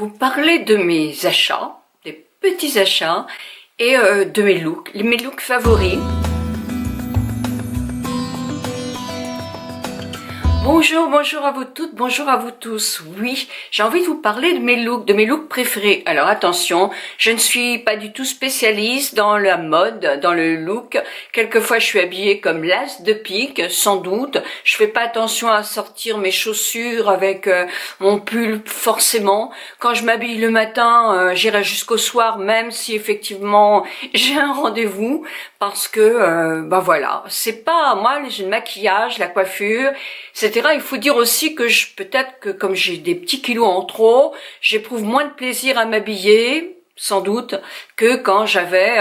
vous parler de mes achats, des petits achats et de mes looks favoris. Bonjour à vous toutes, bonjour à vous tous. Oui, j'ai envie de vous parler de mes looks préférés. Alors attention, je ne suis pas du tout spécialiste dans la mode, dans le look. Quelquefois je suis habillée comme l'as de pique, sans doute. Je fais pas attention à sortir mes chaussures avec mon pull forcément. Quand je m'habille le matin, j'irai jusqu'au soir, même si effectivement j'ai un rendez-vous, parce que bah voilà, c'est pas moi le maquillage, la coiffure, etc. Il faut dire aussi que peut-être que comme j'ai des petits kilos en trop, j'éprouve moins de plaisir à m'habiller, sans doute, que quand j'avais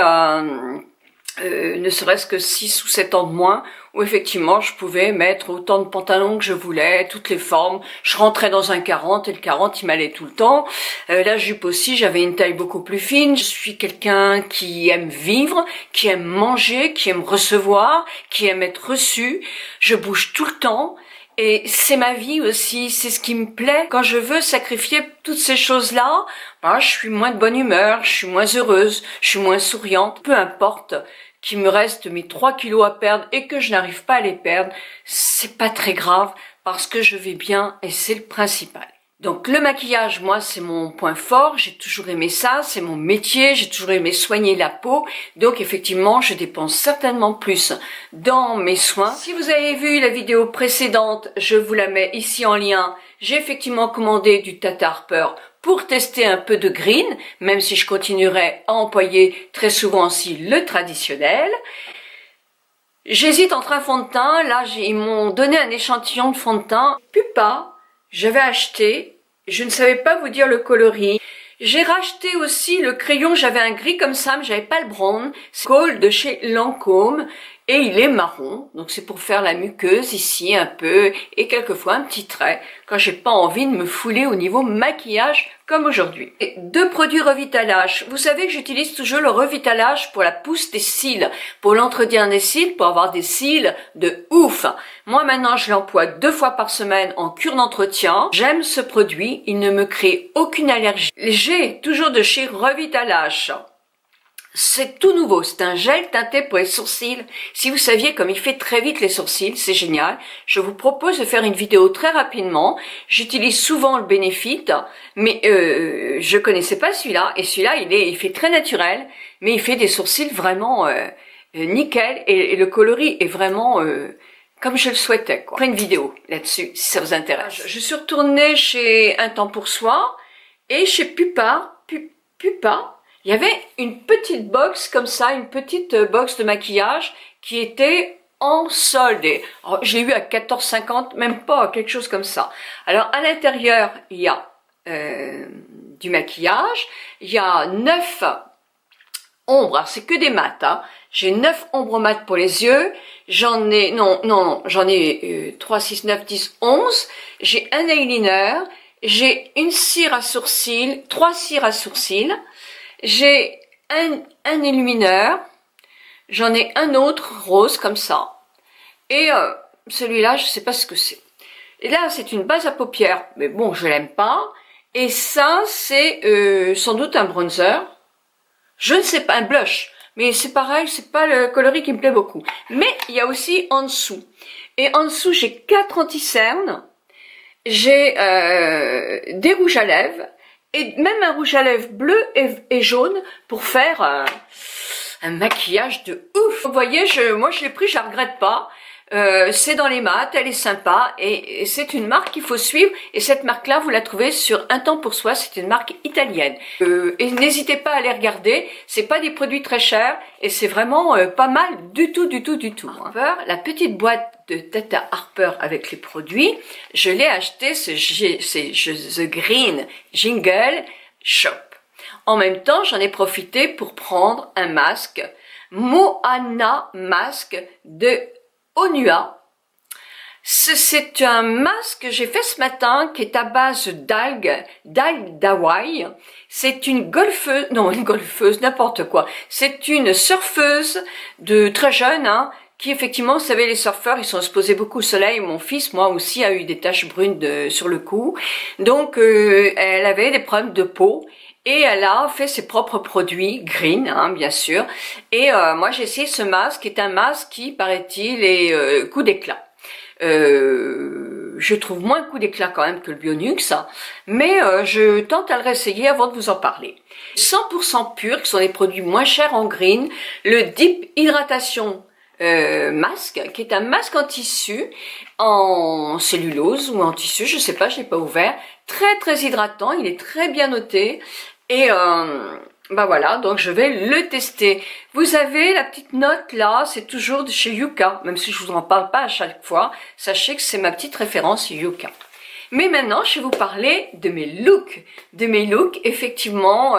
ne serait-ce que 6 ou 7 ans de moins, où effectivement je pouvais mettre autant de pantalons que je voulais, toutes les formes. Je rentrais dans un 40 et le 40 il m'allait tout le temps. La jupe aussi, j'avais une taille beaucoup plus fine. Je suis quelqu'un qui aime vivre, qui aime manger, qui aime recevoir, qui aime être reçu. Je bouge tout le temps. Et c'est ma vie aussi, c'est ce qui me plaît. Quand je veux sacrifier toutes ces choses-là, ben, je suis moins de bonne humeur, je suis moins heureuse, je suis moins souriante. Peu importe qu'il me reste mes 3 kilos à perdre et que je n'arrive pas à les perdre, c'est pas très grave parce que je vais bien et c'est le principal. Donc le maquillage, moi, c'est mon point fort, j'ai toujours aimé ça, c'est mon métier, j'ai toujours aimé soigner la peau, donc effectivement, je dépense certainement plus dans mes soins. Si vous avez vu la vidéo précédente, je vous la mets ici en lien, j'ai effectivement commandé du Tata Harper pour tester un peu de green, même si je continuerai à employer très souvent aussi le traditionnel. J'hésite entre un fond de teint, là, ils m'ont donné un échantillon de fond de teint, Pupa. J'avais acheté, je ne savais pas vous dire le coloris. J'ai racheté aussi le crayon, j'avais un gris comme ça, mais j'avais pas le brown. C'est Cole de chez Lancôme et il est marron, donc c'est pour faire la muqueuse ici un peu et quelquefois un petit trait quand j'ai pas envie de me fouler au niveau maquillage comme aujourd'hui. Et 2 produits revitalage. Vous savez que j'utilise toujours le revitalage pour la pousse des cils, pour l'entretien des cils, pour avoir des cils de ouf. Moi maintenant je l'emploie 2 fois par semaine en cure d'entretien. J'aime ce produit, il ne me crée aucune allergie. J'ai toujours de chez Revitalage. C'est tout nouveau, c'est un gel teinté pour les sourcils. Si vous saviez comme il fait très vite les sourcils, c'est génial. Je vous propose de faire une vidéo très rapidement. J'utilise souvent le Benefit, mais je connaissais pas celui-là. Et celui-là, il fait très naturel, mais il fait des sourcils vraiment nickel. Et le coloris est vraiment comme je le souhaitais, quoi. Après une vidéo là-dessus, si ça vous intéresse. Je suis retournée chez Un Temps pour Soi et chez Pupa. Il y avait une petite box comme ça, une petite box de maquillage qui était en solde. Alors, je l'ai eu à 14,50, même pas, quelque chose comme ça. Alors, à l'intérieur, il y a du maquillage. Il y a 9 ombres. Alors, c'est que des mat, hein. J'ai 9 ombres mat pour les yeux. J'en ai, j'en ai 3, 6, 9, 10, 11. J'ai un eyeliner. J'ai une cire à sourcils, 3 cires à sourcils. J'ai un illumineur, j'en ai un autre rose comme ça, et celui-là, je sais pas ce que c'est. Et là, c'est une base à paupières, mais bon, je l'aime pas. Et ça, c'est sans doute un bronzer. Je ne sais pas, un blush, mais c'est pareil, c'est pas le coloris qui me plaît beaucoup. Mais il y a aussi en dessous. Et en dessous, j'ai 4 anti-cernes, j'ai des rouges à lèvres, et même un rouge à lèvres bleu et jaune pour faire un maquillage de ouf. Vous voyez, moi je l'ai pris, je la regrette pas. C'est dans les mat, elle est sympa et c'est une marque qu'il faut suivre. Et cette marque-là, vous la trouvez sur Un Temps pour Soi, c'est une marque italienne. Et n'hésitez pas à les regarder, c'est pas des produits très chers et c'est vraiment pas mal du tout. Harper, la petite boîte de Tata Harper avec les produits, je l'ai acheté, c'est The Green Jingle Shop. En même temps, j'en ai profité pour prendre un masque, Moana Masque de Onua. C'est un masque que j'ai fait ce matin qui est à base d'algues d'Hawaï. C'est une golfeuse, n'importe quoi. C'est une surfeuse de très jeune, hein, qui effectivement, vous savez, les surfeurs, ils sont exposés beaucoup au soleil. Mon fils, moi aussi, a eu des taches brunes sur le cou. Donc, elle avait des problèmes de peau. Et elle a fait ses propres produits, green, hein, bien sûr. Et moi, j'ai essayé ce masque, qui est un masque qui, paraît-il, est coup d'éclat. Je trouve moins coup d'éclat quand même que le Bionux, mais je tente à le réessayer avant de vous en parler. 100% pur, qui sont des produits moins chers en green, le Deep Hydratation masque, qui est un masque en tissu, en cellulose ou en tissu, je sais pas, je l'ai pas ouvert, très hydratant, il est très bien noté, et bah voilà, donc je vais le tester. Vous avez la petite note là, c'est toujours de chez Yuka, même si je vous en parle pas à chaque fois, sachez que c'est ma petite référence Yuka. Mais maintenant, je vais vous parler de mes looks, effectivement,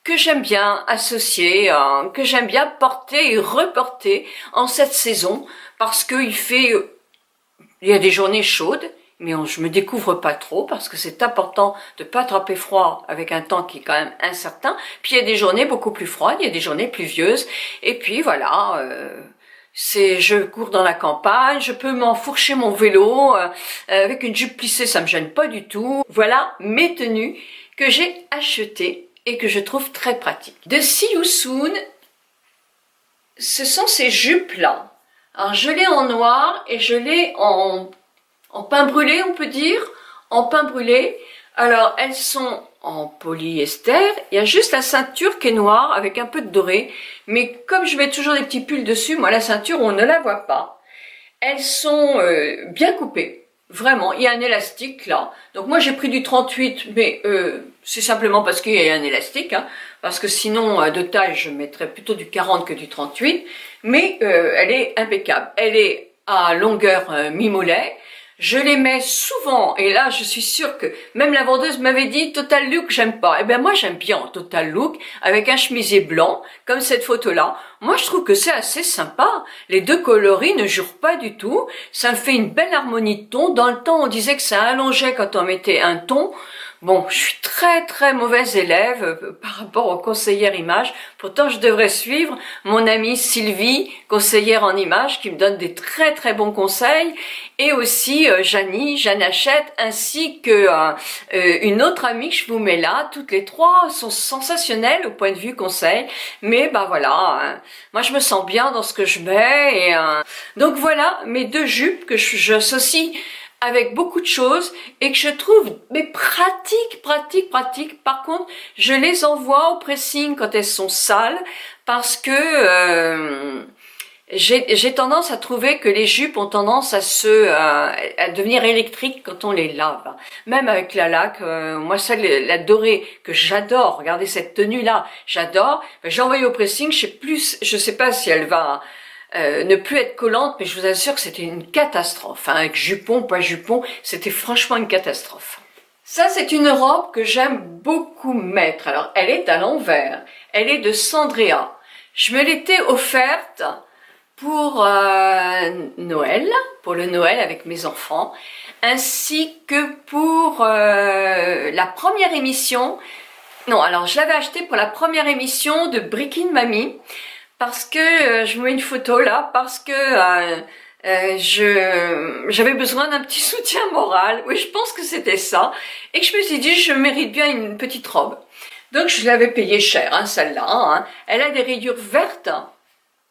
que j'aime bien associer, que j'aime bien porter et reporter en cette saison, parce qu'il y a des journées chaudes, mais je me découvre pas trop parce que c'est important de pas attraper froid avec un temps qui est quand même incertain. Puis il y a des journées beaucoup plus froides, il y a des journées pluvieuses, et puis voilà, je cours dans la campagne, je peux m'enfourcher mon vélo avec une jupe plissée, ça me gêne pas du tout. Voilà mes tenues que j'ai achetées et que je trouve très pratiques. De See You Soon, ce sont ces jupes là. Alors je l'ai en noir et je l'ai en pain brûlé, on peut dire, en pain brûlé. Alors, elles sont en polyester. Il y a juste la ceinture qui est noire avec un peu de doré. Mais comme je mets toujours des petits pulls dessus, moi, la ceinture, on ne la voit pas. Elles sont bien coupées. Vraiment, il y a un élastique là. Donc moi, j'ai pris du 38, mais c'est simplement parce qu'il y a un élastique. Hein, parce que sinon, de taille, je mettrais plutôt du 40 que du 38. Mais elle est impeccable. Elle est à longueur mi-mollet. Je les mets souvent, et là je suis sûre que même la vendeuse m'avait dit Total Look j'aime pas. Eh bien moi j'aime bien en Total Look avec un chemisier blanc comme cette photo là. Moi je trouve que c'est assez sympa. Les deux coloris ne jurent pas du tout. Ça me fait une belle harmonie de ton. Dans le temps on disait que ça allongeait quand on mettait un ton. Bon, je suis très mauvaise élève par rapport aux conseillères images. Pourtant, je devrais suivre mon amie Sylvie, conseillère en images, qui me donne des très bons conseils. Et aussi Jeanne Hachette, ainsi que une autre amie que je vous mets là. Toutes les trois sont sensationnelles au point de vue conseil. Mais bah voilà, moi je me sens bien dans ce que je mets. Et, donc voilà mes deux jupes que j'associe avec beaucoup de choses et que je trouve mais pratique. Par contre, je les envoie au pressing quand elles sont sales parce que j'ai tendance à trouver que les jupes ont tendance à devenir électriques quand on les lave. Même avec la laque, moi celle la dorée que j'adore, regardez cette tenue là, j'adore. J'ai envoyé au pressing, je sais pas si elle va ne plus être collante, mais je vous assure que c'était une catastrophe. Hein, avec jupon, pas jupon, c'était franchement une catastrophe. Ça, c'est une robe que j'aime beaucoup mettre. Alors, elle est à l'envers. Elle est de Sandrea. Je me l'étais offerte pour Noël, pour le Noël avec mes enfants, ainsi que pour la première émission. Non, alors je l'avais acheté pour la première émission de Breaking Mamie. Parce que je vous mets une photo là, parce que j'avais besoin d'un petit soutien moral. Oui, je pense que c'était ça. Et que je me suis dit, je mérite bien une petite robe. Donc je l'avais payée cher, hein, celle-là. Hein. Elle a des rayures vertes,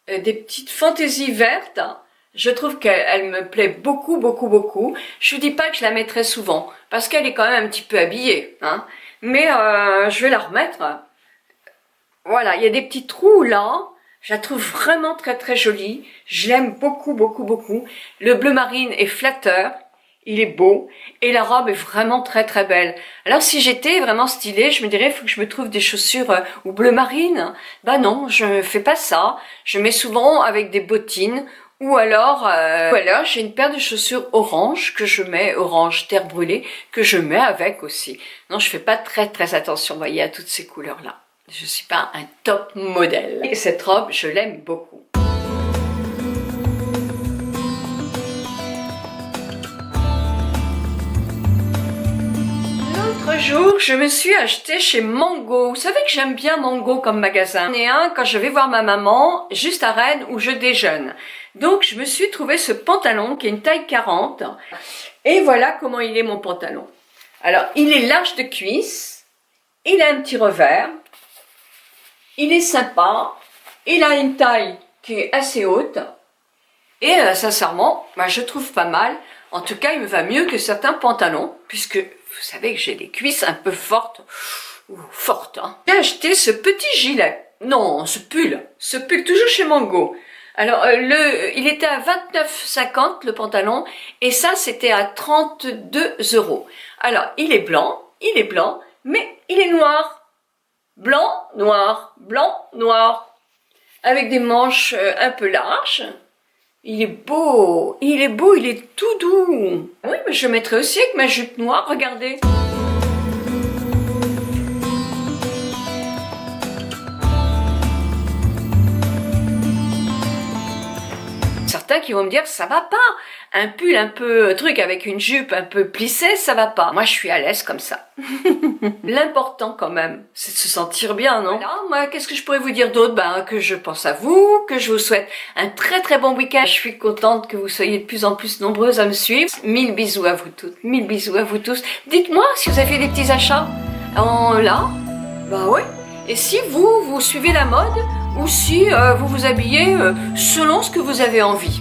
des petites fantaisies vertes. Je trouve qu'elle me plaît beaucoup. Je vous dis pas que je la mettrai souvent, parce qu'elle est quand même un petit peu habillée. Hein. Mais je vais la remettre. Voilà, il y a des petits trous là. Je la trouve vraiment très jolie. Je l'aime beaucoup. Le bleu marine est flatteur. Il est beau. Et la robe est vraiment très belle. Alors si j'étais vraiment stylée, je me dirais, il faut que je me trouve des chaussures ou bleu marine. Bah non, je fais pas ça. Je mets souvent avec des bottines. Ou alors j'ai une paire de chaussures orange que je mets, orange terre brûlée, que je mets avec aussi. Non, je fais pas très attention, vous voyez, à toutes ces couleurs-là. Je suis pas un top modèle. Et cette robe, je l'aime beaucoup. L'autre jour, je me suis acheté chez Mango. Vous savez que j'aime bien Mango comme magasin. J'en ai un quand je vais voir ma maman, juste à Rennes, où je déjeune. Donc je me suis trouvé ce pantalon qui est une taille 40. Et voilà comment il est mon pantalon. Alors il est large de cuisse, il a un petit revers, il est sympa, il a une taille qui est assez haute. Et sincèrement, je trouve pas mal. En tout cas, il me va mieux que certains pantalons, puisque vous savez que j'ai des cuisses un peu fortes. Fortes, hein. J'ai acheté ce petit gilet. Non, ce pull toujours chez Mango. Alors, il était à 29,50 le pantalon, et ça, c'était à 32 €. Alors, il est blanc, mais il est noir. Blanc, noir, blanc, noir. Avec des manches un peu larges. Il est beau, il est tout doux. Oui, mais je le mettrais aussi avec ma jupe noire, regardez. Certains qui vont me dire ça va pas, un pull un peu truc avec une jupe un peu plissée, ça va pas. Moi je suis à l'aise comme ça. L'important quand même, c'est de se sentir bien, non? Voilà, moi qu'est-ce que je pourrais vous dire d'autre? Que je pense à vous, que je vous souhaite un très très bon week-end. Je suis contente que vous soyez de plus en plus nombreuses à me suivre. 1000 bisous à vous toutes, 1000 bisous à vous tous. Dites-moi si vous avez fait des petits achats là. Ouais. Et si vous suivez la mode, ou si vous vous habillez selon ce que vous avez envie.